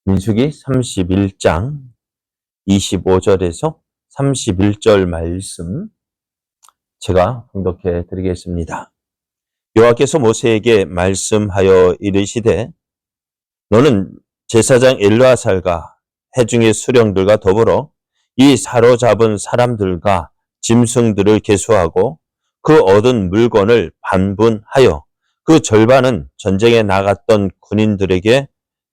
민수기 31장 25절에서 31절 말씀 제가 봉독해 드리겠습니다. 여호와께서 모세에게 말씀하여 이르시되 너는 제사장 엘르아살과 회중의 수령들과 더불어 이 사로잡은 사람들과 짐승들을 계수하고 그 얻은 물건을 반분하여 그 절반은 전쟁에 나갔던 군인들에게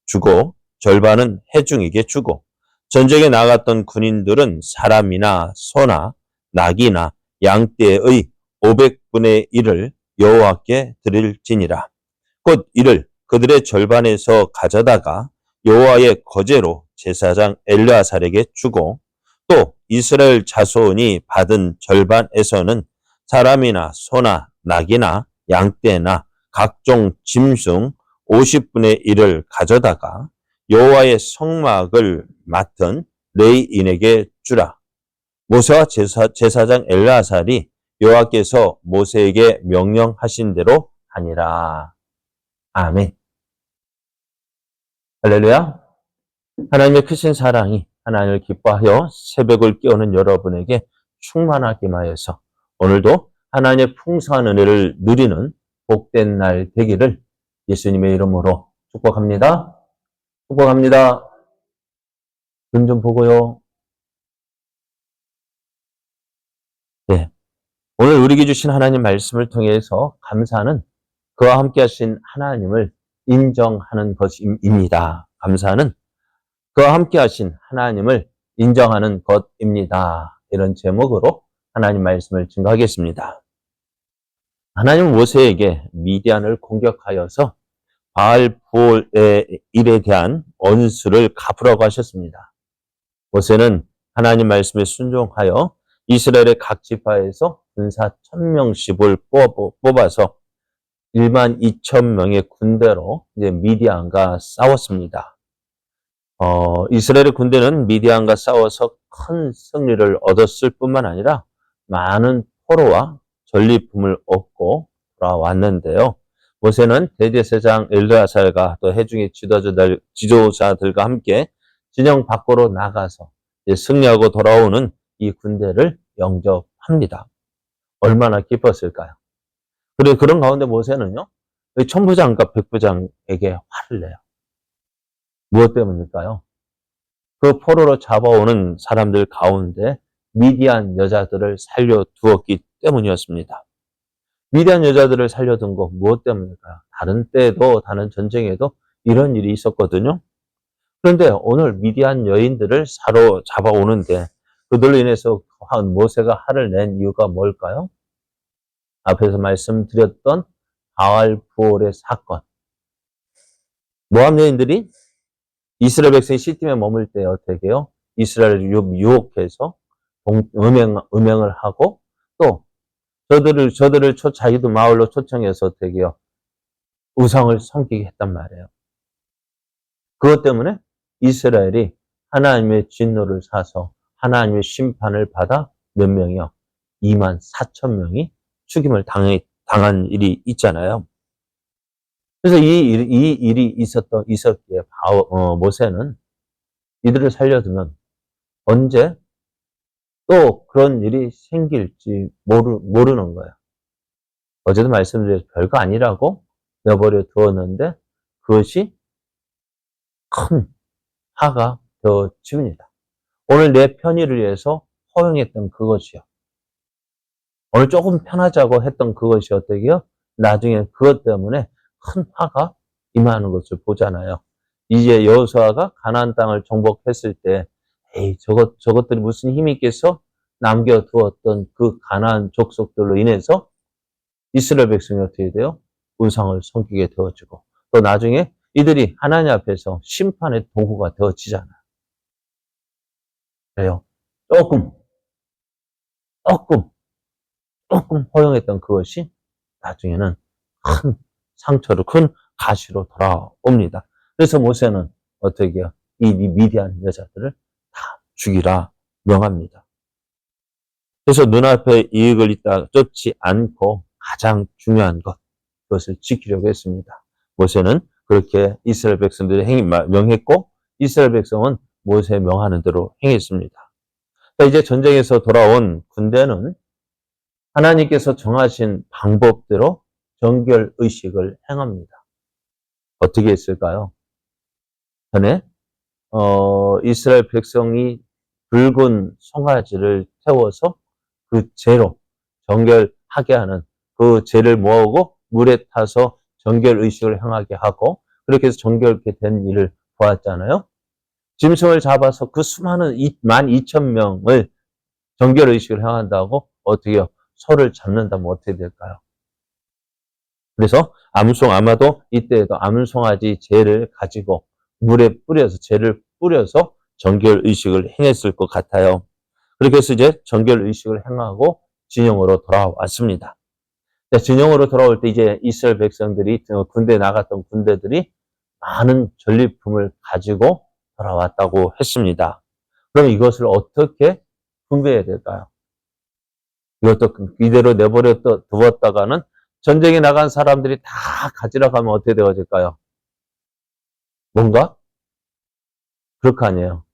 주고 절반은 회중에게 주고 전쟁에 나갔던 군인들은 사람이나 소나 낙이나 양떼의 500분의 1을 여호와께 드릴지니라. 곧 이를 그들의 절반에서 가져다가 여호와의 거제로 제사장 엘르아살에게 주고 또 이스라엘 자손이 받은 절반에서는 사람이나 소나 낙이나 양떼나 각종 짐승 50분의 1을 가져다가 여호와의 성막을 맡은 레위인에게 주라. 모세와 제사장 엘르아살이 여호와께서 모세에게 명령하신 대로 하니라. 아멘. 할렐루야. 하나님의 크신 사랑이 하나님을 기뻐하여 새벽을 깨우는 여러분에게 충만하게 하여서 오늘도 하나님의 풍성한 은혜를 누리는 복된 날 되기를 예수님의 이름으로 축복합니다. 축복합니다. 눈 좀 보고요. 네. 오늘 우리에게 주신 하나님 말씀을 통해서 감사는 그와 함께 하신 하나님을 인정하는 것입니다. 감사는 그와 함께 하신 하나님을 인정하는 것입니다. 이런 제목으로 하나님 말씀을 증거하겠습니다. 하나님은 모세에게 미디안을 공격하여서 바알 부올의 일에 대한 원수를 갚으라고 하셨습니다. 모세는 하나님 말씀에 순종하여 이스라엘의 각 지파에서 군사 1000명씩을 뽑아서 1만 2천 명의 군대로 이제 미디안과 싸웠습니다. 이스라엘의 군대는 미디안과 싸워서 큰 승리를 얻었을 뿐만 아니라 많은 포로와 전리품을 얻고 돌아왔는데요. 모세는 대제사장 엘르아살과 또 회중의 지도자들과 함께 진영 밖으로 나가서 승리하고 돌아오는 이 군대를 영접합니다. 얼마나 기뻤을까요? 그리고 그런 가운데 모세는요, 천부장과 백부장에게 화를 내요. 무엇 때문일까요? 그 포로로 잡아오는 사람들 가운데 미디안 여자들을 살려두었기 때문이었습니다. 미디안 여자들을 살려둔 거 무엇 때문일까요? 다른 때도 다른 전쟁에도 이런 일이 있었거든요. 그런데 오늘 미디안 여인들을 사로잡아오는데 그들로 인해서 모세가 화를 낸 이유가 뭘까요? 앞에서 말씀드렸던 바알 부올의 사건. 모압 여인들이 이스라엘 백성이 시팀에 머물 때 어떻게 해요? 이스라엘을 유혹해서 음행을 하고 또 저들을 자기도 마을로 초청해서 어떻게 해요? 우상을 섬기게 했단 말이에요. 그것 때문에 이스라엘이 하나님의 진노를 사서 하나님의 심판을 받아 몇 명이요? 2만 4천 명이 죽임을 당한 일이 있잖아요. 그래서 이 일이 있었기에 모세는 이들을 살려두면 언제 또 그런 일이 생길지 모르는 거예요. 어제도 말씀드렸죠. 별거 아니라고 내버려 두었는데 그것이 큰 화가 되어집니다. 오늘 내 편의를 위해서 허용했던 그것이요. 오늘 조금 편하자고 했던 그것이 어떻게요? 나중에 그것 때문에 큰 화가 임하는 것을 보잖아요. 이제 여호수아가 가나안 땅을 정복했을 때 에이 저것들이 무슨 힘이 있겠어? 남겨두었던 그 가나안 족속들로 인해서 이스라엘 백성이 어떻게 돼요? 우상을 섬기게 되어지고 또 나중에 이들이 하나님 앞에서 심판의 도구가 되어지잖아요. 그래요. 조금 허용했던 그것이 나중에는 큰 상처로 큰 가시로 돌아옵니다. 그래서 모세는 어떻게 해요? 이 미디안 여자들을 다 죽이라 명합니다. 그래서 눈앞에 이익을 쫓지 않고 가장 중요한 것, 그것을 지키려고 했습니다. 모세는 그렇게 이스라엘 백성들의 행위 명했고 이스라엘 백성은 모세의 명하는 대로 행했습니다. 이제 전쟁에서 돌아온 군대는 하나님께서 정하신 방법대로 정결의식을 행합니다. 어떻게 했을까요? 전에 이스라엘 백성이 붉은 송아지를 태워서 그 죄로 정결하게 하는 그 죄를 모으고 물에 타서 정결의식을 행하게 하고 그렇게 해서 정결케 된 일을 보았잖아요. 짐승을 잡아서 그 수많은 12,000명을 정결의식을 행한다고 어떻게 해요? 소를 잡는다면 어떻게 될까요? 그래서 아마도 이때에도 암송아지 죄를 가지고 물에 뿌려서 죄를 뿌려서 정결의식을 행했을 것 같아요. 그렇게 해서 이제 정결의식을 행하고 진영으로 돌아왔습니다. 진영으로 돌아올 때 이제 이스라엘 백성들이 군대에 나갔던 군대들이 많은 전리품을 가지고 돌아왔다고 했습니다. 그럼 이것을 어떻게 분배해야 될까요? 이것도 이대로 내버려 두었다가는 전쟁에 나간 사람들이 다 가지러 가면 어떻게 되어질까요? 뭔가? 그럴 거 아니에요.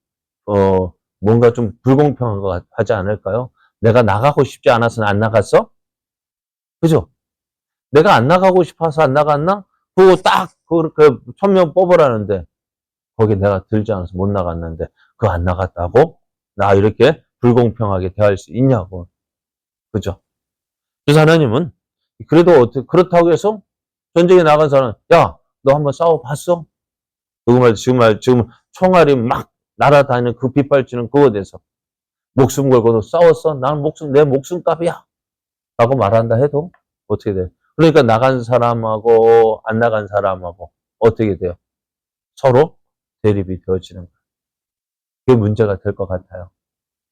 뭔가 좀 불공평한 거 하지 않을까요? 내가 나가고 싶지 않아서 안 나갔어? 그죠? 내가 안 나가고 싶어서 안 나갔나? 그거 딱, 1,000명 뽑으라는데, 거기 내가 들지 않아서 못 나갔는데, 그거 안 나갔다고? 나 이렇게 불공평하게 대할 수 있냐고. 그죠? 그래서 하나님은, 그래도 그렇다고 해서, 전쟁에 나간 사람은, 야, 너 한번 싸워봤어? 지금 총알이 막 날아다니는 그 빗발치는 그거에 대해서, 목숨 걸고도 싸웠어? 나는 내 목숨값이야. 라고 말한다 해도, 어떻게 돼? 그러니까 나간 사람하고 안 나간 사람하고 어떻게 돼요? 서로 대립이 되어지는 거예요. 그게 문제가 될 것 같아요.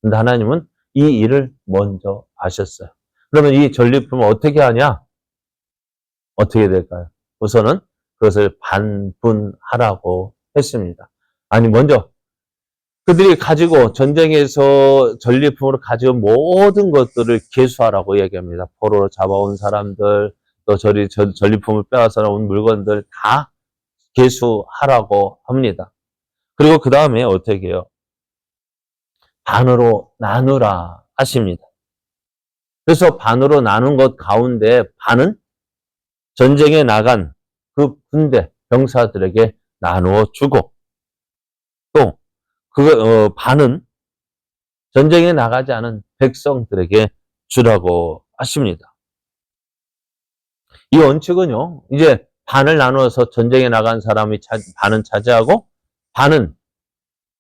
근데 하나님은 이 일을 먼저 아셨어요. 그러면 이 전리품을 어떻게 하냐? 어떻게 될까요? 우선은 그것을 반분하라고 했습니다. 아니, 먼저 그들이 가지고 전쟁에서 전리품으로 가져온 모든 것들을 계수하라고 얘기합니다. 포로로 잡아온 사람들, 또 전리품을 빼앗아 온 물건들 다 계수하라고 합니다. 그리고 그 다음에 어떻게 해요? 반으로 나누라 하십니다. 그래서 반으로 나눈 것 가운데 반은 전쟁에 나간 그 군대 병사들에게 나누어 주고 또 반은 전쟁에 나가지 않은 백성들에게 주라고 하십니다. 이 원칙은요, 이제 반을 나누어서 전쟁에 나간 사람이 반은 차지하고 반은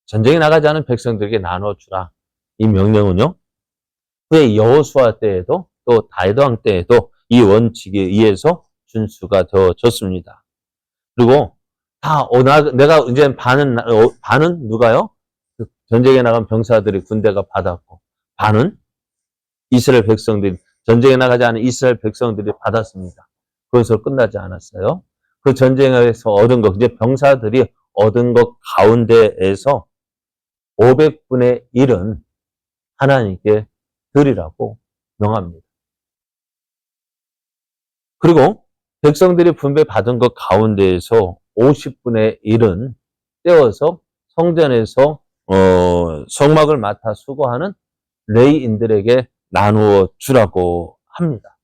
전쟁에 나가지 않은 백성들에게 나눠주라. 이 명령은요, 후에 여호수아 때에도 또 다윗 왕 때에도 이 원칙에 의해서 준수가 되어졌습니다. 그리고 내가 이제 반은 누가요? 전쟁에 나간 병사들이 군대가 받았고 반은 이스라엘 백성들이 전쟁에 나가지 않은 이스라엘 백성들이 받았습니다. 그것으로 끝나지 않았어요. 그 전쟁에서 얻은 것, 이제 병사들이 얻은 것 가운데에서 500분의 1은 하나님께 드리라고 명합니다. 그리고 백성들이 분배받은 것 가운데에서 50분의 1은 떼어서 성전에서 성막을 맡아 수고하는 레위인들에게 나누어 주라고 합니다.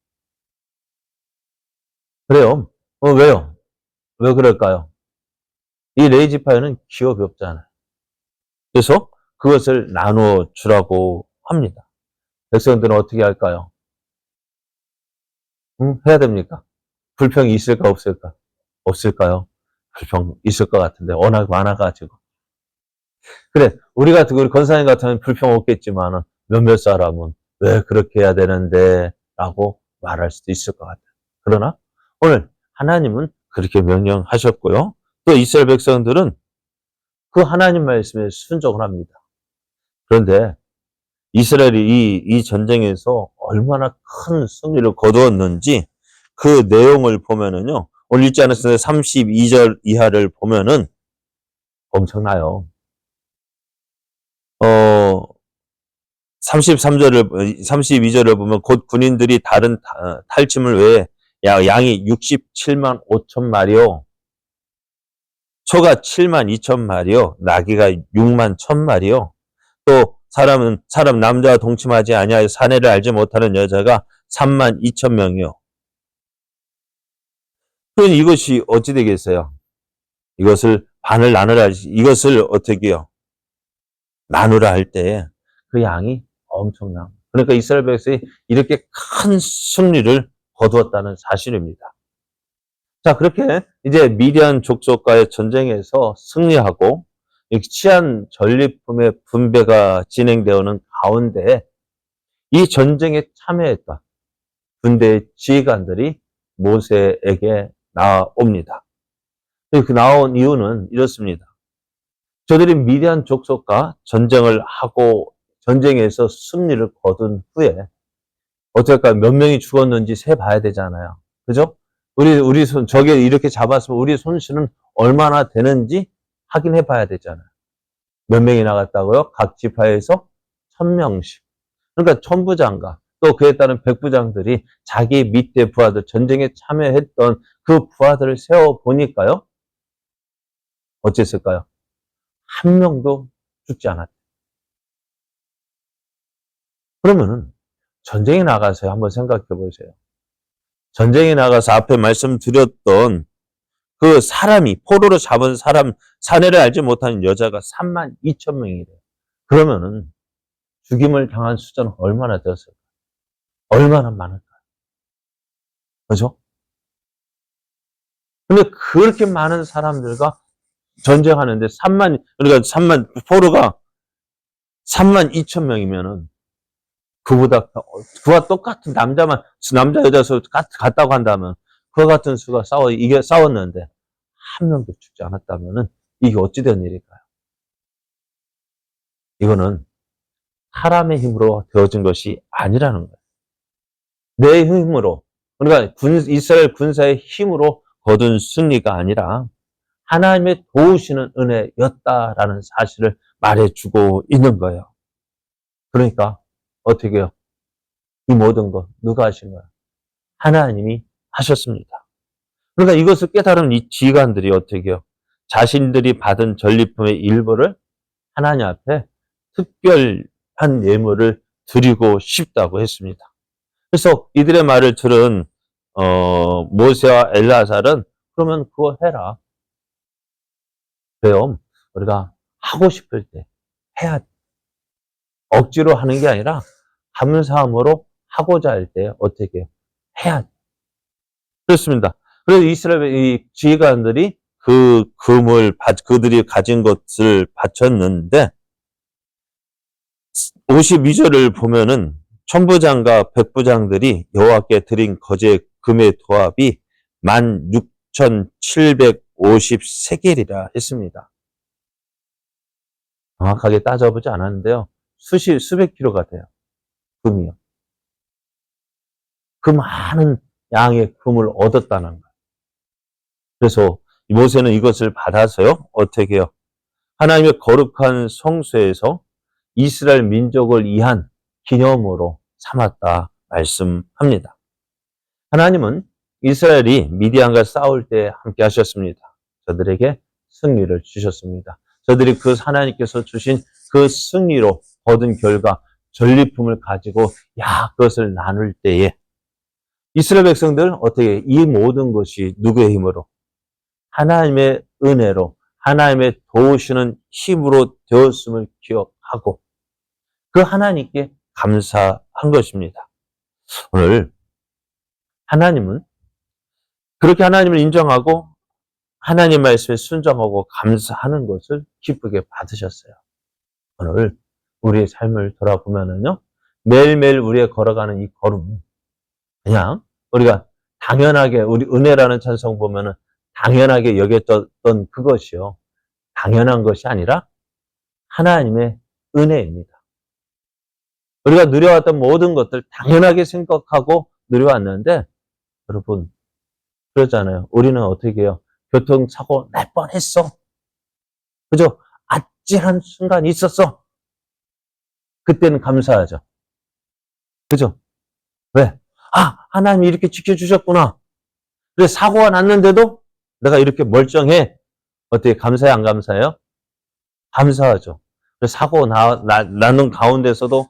그래요? 왜요? 왜 그럴까요? 이 레위 지파에는 기업이 없잖아요. 그래서 그것을 나누어 주라고 합니다. 백성들은 어떻게 할까요? 해야 됩니까? 불평이 있을까 없을까? 없을까요? 불평 있을 것 같은데 워낙 많아가지고. 그래, 우리 권사님 같으면 불평 없겠지만 몇몇 사람은 왜 그렇게 해야 되는데 라고 말할 수도 있을 것 같아요. 그러나 오늘 하나님은 그렇게 명령하셨고요. 또 이스라엘 백성들은 그 하나님 말씀에 순종을 합니다. 그런데 이스라엘이 이 전쟁에서 얼마나 큰 승리를 거두었는지 그 내용을 보면은요. 오늘 읽지 않았어요. 32절 이하를 보면은 엄청나요. 32절을 보면 곧 군인들이 다른 탈취물 외에 양이 67만 5천 마리요. 소가 7만 2천 마리요, 나귀가 6만 1천 마리요, 또 사람 남자와 동침하지 아니하여 사내를 알지 못하는 여자가 3만 2천 명이요. 그러니 이것이 어찌 되겠어요? 이것을 반을 나누라, 이것을 어떻게 해요? 나누라 할 때 그 양이 엄청나. 그러니까 이스라엘 백성이 이렇게 큰 승리를 거두었다는 사실입니다. 자, 그렇게 이제 미디안 족속과의 전쟁에서 승리하고 치안 전리품의 분배가 진행되어오는 가운데 이 전쟁에 참여했던 군대의 지휘관들이 모세에게 나옵니다. 그 나온 이유는 이렇습니다. 저들이 미디안 족속과 전쟁을 하고 전쟁에서 승리를 거둔 후에 어떨까, 몇 명이 죽었는지 세봐야 되잖아요. 그죠? 우리 저게 이렇게 잡았으면 우리 손실은 얼마나 되는지 확인해 봐야 되잖아요. 몇 명이 나갔다고요? 각 지파에서 1000명씩. 그러니까 천부장과 또 그에 따른 백부장들이 자기 밑에 부하들, 전쟁에 참여했던 그 부하들을 세워보니까요. 어쨌을까요? 한 명도 죽지 않았대요. 그러면은 전쟁에 나가서 한번 생각해 보세요. 전쟁에 나가서 앞에 말씀드렸던 그 사람이, 포로로 잡은 사람, 사내를 알지 못하는 여자가 3만 2천 명이래요. 그러면은 죽임을 당한 숫자는 얼마나 되었을까요? 얼마나 많을까요? 그죠? 근데 그렇게 많은 사람들과 전쟁하는데 그러니까 포로가 3만 2천 명이면은 그와 똑같은 남자 여자 수 같다고 한다면 그와 같은 수가 싸웠는데 한 명도 죽지 않았다면은 이게 어찌 된 일일까요? 이거는 사람의 힘으로 되어진 것이 아니라는 거예요. 내 힘으로, 그러니까 이스라엘 군사의 힘으로 거둔 승리가 아니라 하나님의 도우시는 은혜였다라는 사실을 말해주고 있는 거예요. 그러니까 어떻게 해요? 이 모든 것 누가 하신 거예요? 하나님이 하셨습니다. 그러니까 이것을 깨달은 이 지휘관들이 어떻게 해요? 자신들이 받은 전리품의 일부를 하나님 앞에 특별한 예물을 드리고 싶다고 했습니다. 그래서 이들의 말을 들은 모세와 엘라살은 그러면 그거 해라. 그래요. 우리가 하고 싶을 때 해야 돼. 억지로 하는 게 아니라 감사함으로 하고자 할 때 어떻게 해요? 해야 돼. 그렇습니다. 그래서 이스라엘 이 지휘관들이 그들이 가진 것을 바쳤는데 52절을 보면은 천부장과 백부장들이 여호와께 드린 거제 금의 도합이 16,750세겔이라 했습니다. 정확하게 따져보지 않았는데요. 수백 킬로가 돼요. 금이요. 그 많은 양의 금을 얻었다는 거예요. 그래서 모세는 이것을 받아서요. 어떻게 해요? 하나님의 거룩한 성소에서 이스라엘 민족을 위한 기념으로 삼았다 말씀합니다. 하나님은 이스라엘이 미디안과 싸울 때 함께 하셨습니다. 저들에게 승리를 주셨습니다. 저들이 하나님께서 주신 그 승리로 얻은 결과 전리품을 가지고 그것을 나눌 때에 이스라엘 백성들 어떻게 이 모든 것이 누구의 힘으로? 하나님의 은혜로, 하나님의 도우시는 힘으로 되었음을 기억하고 그 하나님께 감사한 것입니다. 오늘 하나님은 그렇게 하나님을 인정하고 하나님 말씀에 순종하고 감사하는 것을 기쁘게 받으셨어요. 오늘 우리의 삶을 돌아보면은요, 매일매일 우리가 걸어가는 이 걸음, 그냥 우리가 당연하게 우리 은혜라는 찬송 보면은 당연하게 여겼던 그것이요. 당연한 것이 아니라 하나님의 은혜입니다. 우리가 누려왔던 모든 것들 당연하게 생각하고 누려왔는데 여러분 그러잖아요. 우리는 어떻게 해요? 교통사고 날 뻔했어. 그죠? 아찔한 순간이 있었어. 그때는 감사하죠. 그죠? 왜? 하나님이 이렇게 지켜주셨구나. 그래서 사고가 났는데도 내가 이렇게 멀쩡해. 어떻게 감사해, 안 감사해요? 감사하죠. 사고 나는 가운데서도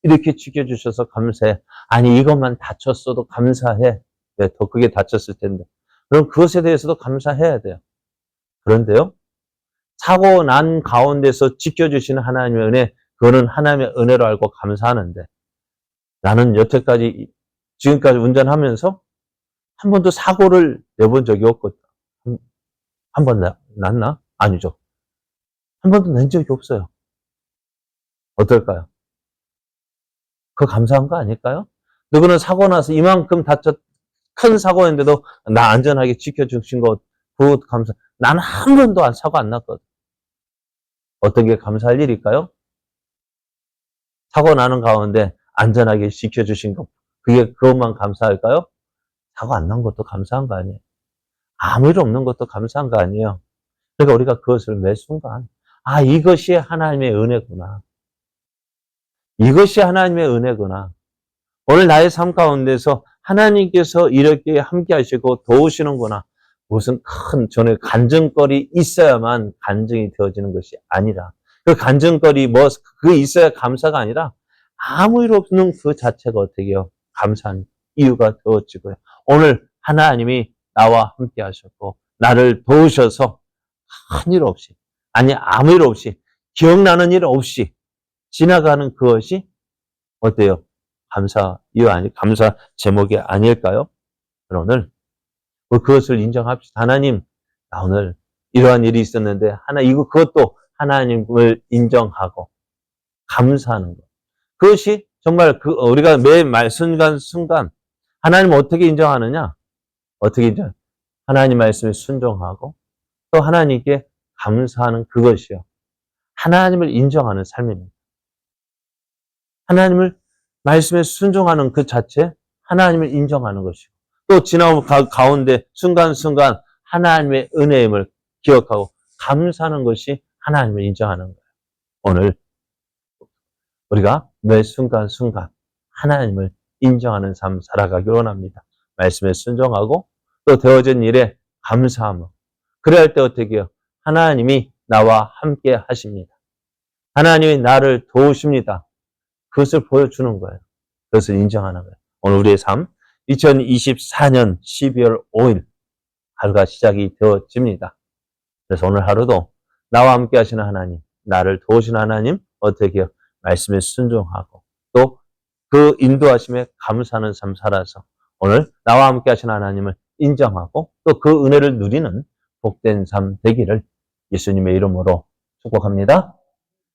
이렇게 지켜주셔서 감사해. 아니, 이것만 다쳤어도 감사해. 네, 더 크게 다쳤을 텐데. 그럼 그것에 대해서도 감사해야 돼요. 그런데요, 사고 난 가운데서 지켜주시는 하나님의 은혜, 그거는 하나님의 은혜로 알고 감사하는데, 나는 여태까지, 지금까지 운전하면서 한 번도 사고를 내본 적이 없거든. 한 번 났나? 아니죠. 한 번도 낸 적이 없어요. 어떨까요? 그거 감사한 거 아닐까요? 누구는 사고 나서 이만큼 큰 사고였는데도 나 안전하게 지켜주신 것, 그것 감사. 나는 한 번도 사고 안 났거든. 어떤 게 감사할 일일까요? 사고 나는 가운데 안전하게 지켜주신 것, 그것만 감사할까요? 사고 안 난 것도 감사한 거 아니에요? 아무 일 없는 것도 감사한 거 아니에요? 그러니까 우리가 그것을 매 순간, 아, 이것이 하나님의 은혜구나. 이것이 하나님의 은혜구나. 오늘 나의 삶 가운데서 하나님께서 이렇게 함께 하시고 도우시는구나. 무슨 큰 전에 간증거리 있어야만 간증이 되어지는 것이 아니라, 그 간증거리 그 있어야 감사가 아니라 아무 일 없는 그 자체가 어떻게 해요? 감사한 이유가 되어지고요. 오늘 하나님이 나와 함께 하셨고 나를 도우셔서 큰 일 없이, 아니 아무 일 없이, 기억나는 일 없이 지나가는 그것이 어때요? 감사 이유 감사 제목이 아닐까요? 오늘 그것을 인정합시다. 하나님, 나 오늘 이러한 일이 있었는데 그것도 하나님을 인정하고 감사하는 것. 그것이 정말 우리가 매 순간 하나님 어떻게 인정하느냐? 어떻게 인정? 하나님 말씀에 순종하고 또 하나님께 감사하는 그것이요. 하나님을 인정하는 삶입니다. 하나님을 말씀에 순종하는 그 자체, 하나님을 인정하는 것이고, 또 지나온 가운데 순간순간 하나님의 은혜임을 기억하고 감사하는 것이 하나님을 인정하는 거예요. 오늘 우리가 매 순간순간 하나님을 인정하는 삶 살아가길 원합니다. 말씀에 순종하고 또 되어진 일에 감사하며, 그래야 할 때 어떻게 해요? 하나님이 나와 함께 하십니다. 하나님이 나를 도우십니다. 그것을 보여주는 거예요. 그것을 인정하는 거예요. 오늘 우리의 삶, 2024년 12월 5일 하루가 시작이 되어집니다. 그래서 오늘 하루도 나와 함께 하시는 하나님, 나를 도우시는 하나님, 어떻게 해요? 말씀에 순종하고 또 그 인도하심에 감사하는 삶 살아서 오늘 나와 함께 하시는 하나님을 인정하고 또 그 은혜를 누리는 복된 삶 되기를 예수님의 이름으로 축복합니다.